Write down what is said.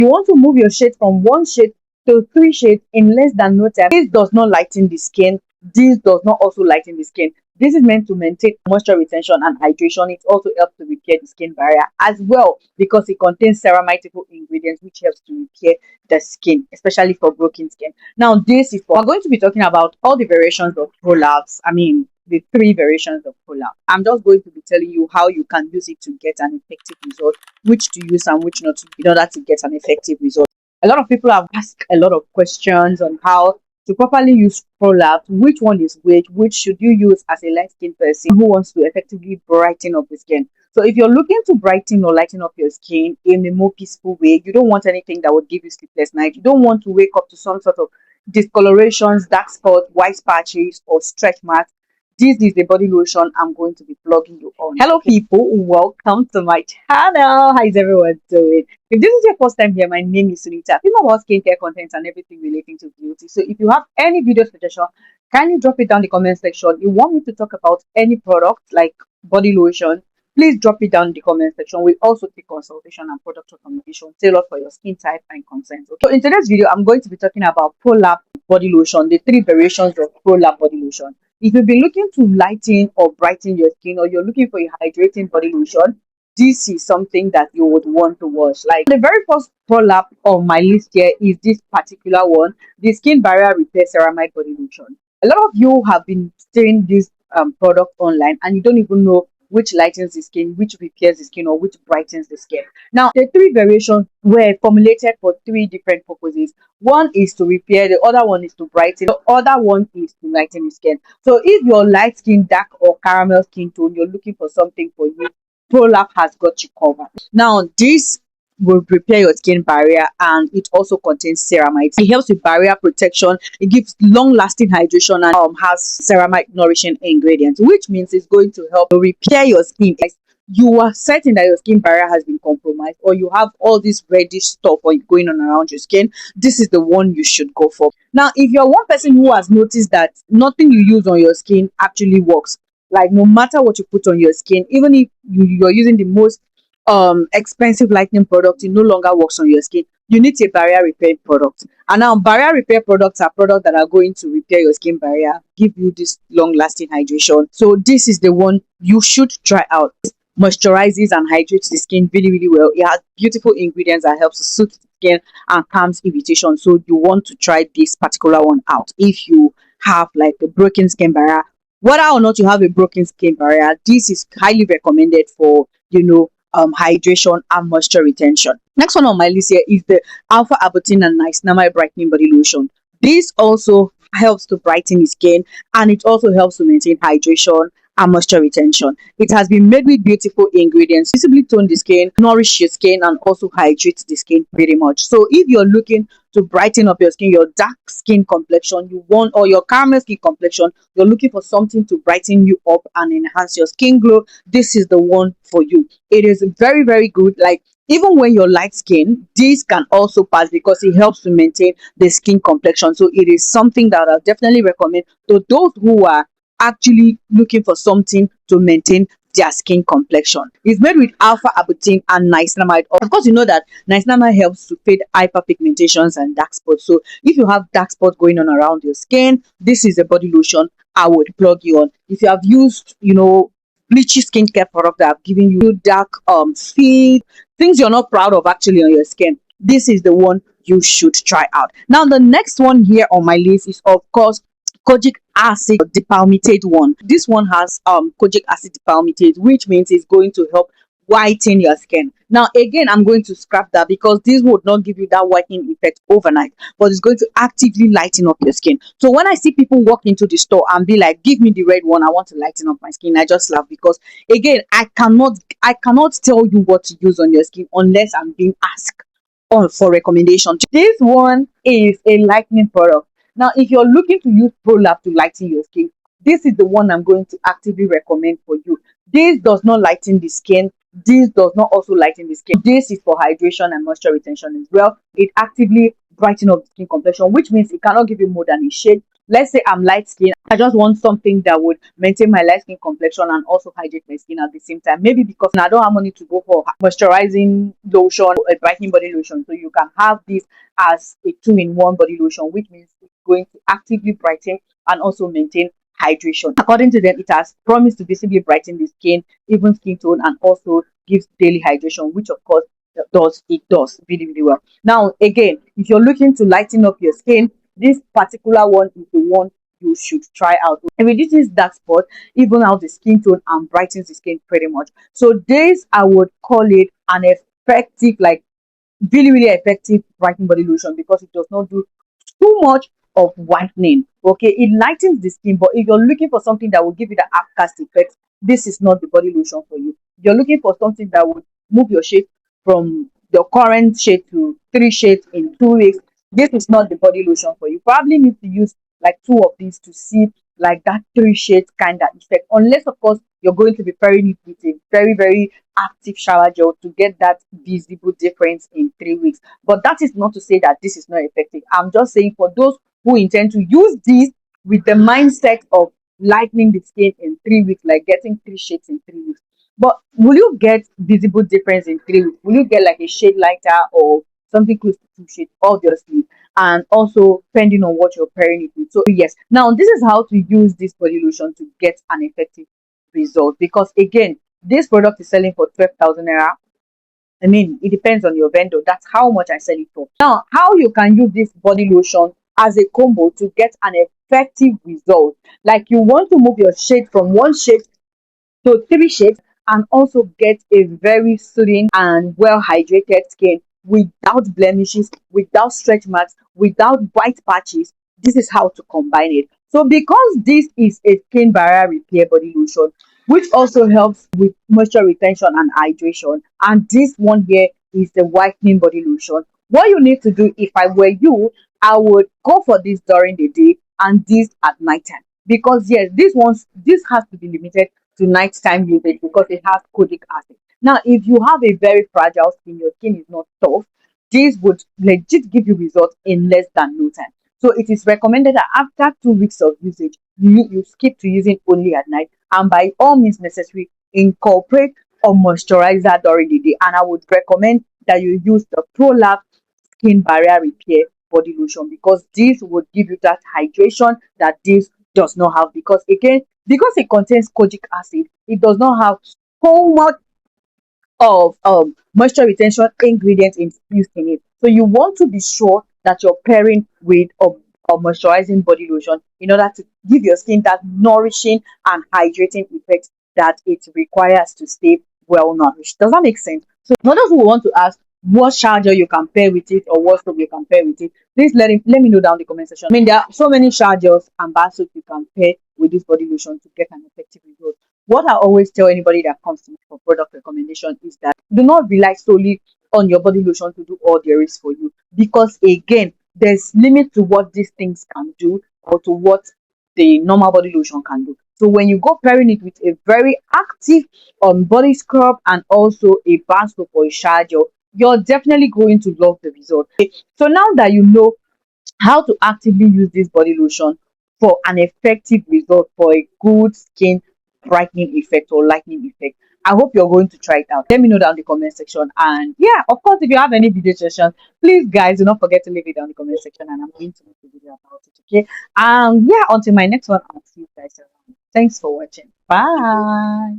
You want to move your shade from one shade to three shades in less than no time. This does not lighten the skin. This does not also lighten the skin. This is meant to maintain moisture retention and hydration. It also helps to repair the skin barrier as well because it contains ceramidable ingredients which helps to repair the skin, especially for broken skin. Now, this is we're going to be talking about all the variations of Prolabs. I mean, the three variations of Prolab. I'm just going to be telling you how you can use it to get an effective result, which to use and which not to, in order to get an effective result. A lot of people have asked a lot of questions on how to properly use Prolab, which one is which should you use as a light skin person who wants to effectively brighten up the skin. So if you're looking to brighten or lighten up your skin in a more peaceful way, you don't want anything that would give you sleepless night. You don't want to wake up to some sort of discolorations, dark spots, white patches, or stretch marks. This is the body lotion I'm going to be plugging you on. Hello people, welcome to my channel. How is everyone doing? If this is your first time here, my name is Sunita. I'm about skincare content and everything relating to beauty. So if you have any video suggestion, can you drop it down in the comment section? You want me to talk about any product like body lotion, please drop it down in the comment section. We also take consultation and product recommendation tailored for your skin type and consent. Okay? So in today's video, I'm going to be talking about Prolab body lotion, the three variations of Prolab body lotion. If you've been looking to lighten or brighten your skin, or you're looking for a hydrating body lotion, this is something that you would want to watch. Like the very first Prolab on my list here is this particular one, the Skin Barrier Repair Ceramide Body Lotion. A lot of you have been seeing this product online and you don't even know which lightens the skin, which repairs the skin, or which brightens the skin. Now, the three variations were formulated for three different purposes. One is to repair, the other one is to brighten, the other one is to lighten the skin. So if you're light skin, dark or caramel skin tone, you're looking for something for you, Prolab has got you covered. Now, this will repair your skin barrier and it also contains ceramides. It helps with barrier protection, it gives long-lasting hydration, and has ceramide nourishing ingredients, which means it's going to help repair your skin. You are certain that your skin barrier has been compromised, or you have all this reddish stuff going on around your skin, this is the one you should go for. Now, if you're one person who has noticed that nothing you use on your skin actually works, like no matter what you put on your skin, even if you're using the most expensive lightening product, it no longer works on your skin, you need a barrier repair product. And now barrier repair products are products that are going to repair your skin barrier, give you this long lasting hydration. So this is the one you should try out. It moisturizes and hydrates the skin really well. It has beautiful ingredients that helps to soothe the skin and calms irritation. So you want to try this particular one out if you have like a broken skin barrier. Whether or not you have a broken skin barrier, this is highly recommended for, hydration and moisture retention. Next one on my list here is the Alpha Arbutin and Niacinamide Brightening Body Lotion. This also helps to brighten the skin and it also helps to maintain hydration and moisture retention. It has been made with beautiful ingredients, visibly tone the skin, nourish your skin, and also hydrate the skin pretty much. So if you're looking to brighten up your skin, your dark skin complexion, you want, or your caramel skin complexion, you're looking for something to brighten you up and enhance your skin glow, this is the one for you. It is very good. Like even when you're light skin, this can also pass because it helps to maintain the skin complexion. So it is something that I'll definitely recommend to those who are actually looking for something to maintain their skin complexion. It's made with alpha arbutin and niacinamide. Of course, you know that niacinamide helps to fade hyperpigmentations and dark spots. So if you have dark spots going on around your skin, this is a body lotion I would plug you on. If you have used, bleachy skincare product that have given you dark feet, things you're not proud of actually on your skin, this is the one you should try out. Now, the next one here on my list is, of course, Kojic acid dipalmitate one. This one has Kojic acid dipalmitate, which means it's going to help whiten your skin. Now again, I'm going to scrap that because this would not give you that whitening effect overnight, but it's going to actively lighten up your skin. So when I see people walk into the store and be like, give me the red one, I want to lighten up my skin, I just laugh because again, I cannot tell you what to use on your skin unless I'm being asked for recommendation. This one is a lightening product. Now, if you're looking to use Prolab to lighten your skin, this is the one I'm going to actively recommend for you. This does not lighten the skin. This does not also lighten the skin. This is for hydration and moisture retention as well. It actively brightens up the skin complexion, which means it cannot give you more than a shade. let's say I'm light skin, I just want something that would maintain my light skin complexion and also hydrate my skin at the same time. Maybe because I don't have money to go for moisturizing lotion or a brightening body lotion. So you can have this as a two-in-one body lotion, which means it's going to actively brighten and also maintain hydration. According to them, it has promised to visibly brighten the skin, even skin tone, and also gives daily hydration, which of course does really, really well. Now, again, if you're looking to lighten up your skin, this particular one is the one you should try out. It reduces dark spot, even out the skin tone, and brightens the skin pretty much. So this, I would call it an effective, like really, really effective brightening body lotion, because it does not do too much of whitening. Okay, it lightens the skin, but if you're looking for something that will give you the half cast effect, this is not the body lotion for you. If you're looking for something that would move your shade from your current shade to 3 shades in 2 weeks, this is not the body lotion for you. Probably need to use like two of these to see like that 3 shades kind of effect, unless of course you're going to be pairing it with a very, very active shower gel to get that visible difference in 3 weeks. But that is not to say that this is not effective. I'm just saying for those who intend to use this with the mindset of lightening the skin in 3 weeks, like getting 3 shades in 3 weeks. But will you get visible difference in 3 weeks? Will you get like a shade lighter or something close to 2 shades? Obviously. And also depending on what you're pairing it with. So yes, now this is how to use this body lotion to get an effective result. Because again, this product is selling for 12,000 naira. I mean, it depends on your vendor. That's how much I sell it for. Now, how you can use this body lotion as a combo to get an effective result. Like you want to move your shade from 1 shade to 3 shades and also get a very soothing and well hydrated skin without blemishes, without stretch marks, without white patches. This is how to combine it. So because this is a skin barrier repair body lotion, which also helps with moisture retention and hydration, and this one here is the whitening body lotion. What you need to do, if I were you, I would go for this during the day and this at night time, because yes, this has to be limited to nighttime usage because it has Kojic acid. Now, if you have a very fragile skin, your skin is not tough, this would legit give you results in less than no time. So it is recommended that after 2 weeks of usage, you skip to using only at night, and by all means necessary, incorporate a moisturizer during the day. And I would recommend that you use the Prolab skin barrier repair body lotion, because this would give you that hydration that this does not have. Because again, because it contains kojic acid, it does not have so much of moisture retention ingredients infused in it. So you want to be sure that you're pairing with a moisturizing body lotion in order to give your skin that nourishing and hydrating effect that it requires to stay well nourished. Does that make sense? So for those who want to ask what shower gel you can pair with it or what soap you can pair with it, please let me know down in the comment section. I mean, there are so many shower gels and bar soaps you can pair with this body lotion to get an effective result. What I always tell anybody that comes to me for product recommendation is that do not rely solely on your body lotion to do all there is for you, because again, there's limit to what these things can do or to what the normal body lotion can do. So when you go pairing it with a very active body scrub and also a bar soap or a shower gel, you're definitely going to love the result. Okay, so now that you know how to actively use this body lotion for an effective result, for a good skin brightening effect or lightening effect, I hope you're going to try it out. Let me know down in the comment section. And yeah, of course, if you have any video suggestions, please guys do not forget to leave it down in the comment section, and I'm going to make a video about it. Okay, yeah, until my next one, I'll see you guys around. Thanks for watching. Bye.